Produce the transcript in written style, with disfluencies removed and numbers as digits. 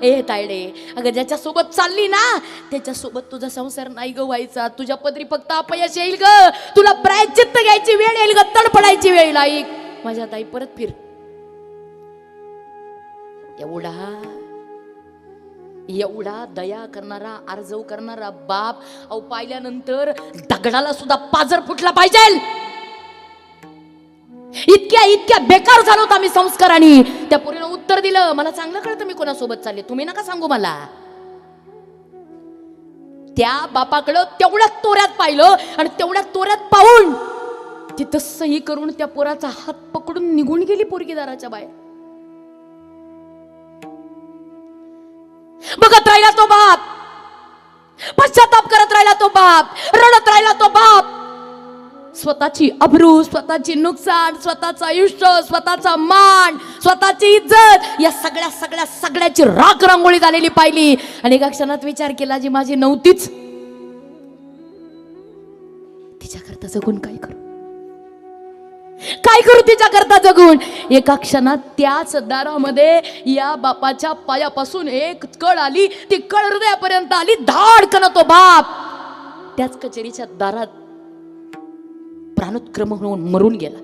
ए तायडे, अगं ज्याच्यासोबत चालली ना त्याच्यासोबत तुझा संसार नाही ग व्हायचा. तुझ्या पदरी फक्त अपयश येईल ग. तुला प्रायश्चित्त घ्यायची वेळ येईल ग, तडपडायची वेळ येईल. माझ्या ताई परत फिर. एवढा दया करणारा, आर्जव करणारा बाप अहो पाहिल्यानंतर दगडाला सुद्धा पाजर फुटला पाहिजे. इतक्या बेकार झालो होतो आम्ही संस्काराने. त्या पोरीनं उत्तर दिलं, मला चांगलं कळतं मी कोणासोबत चालले, तुम्ही नका सांगू मला. त्या बापाकडं तेवढ्याच तोऱ्यात पाहिलं आणि तेवढ्याच तोऱ्यात पाहून तिथं सही करून त्या पोराचा हात पकडून निघून गेली पोरगी दाराच्या बाहेर. बघत राहिला तो बाप, पश्चाताप करत राहिला तो बाप, रडत राहिला तो बाप. स्वतःची अब्रू, स्वतःची नुकसान, स्वतःचं आयुष्य, स्वतःचा मान, स्वतःची इज्जत, या सगळ्याची राख रांगोळी झालेली पाहिली. आणि एका क्षणात विचार केला, जी माझी नव्हतीच तिच्याकरता जगून काय करू तिच्याकरता जगून. एका क्षणात त्याच दारामध्ये या बापाच्या पायापासून एक कळ आली, ती कळ हृदयापर्यंत आली. धाडकन तो बाप त्याच कचेरीच्या दारात प्राणोत्क्रमण होऊन मरून गेला.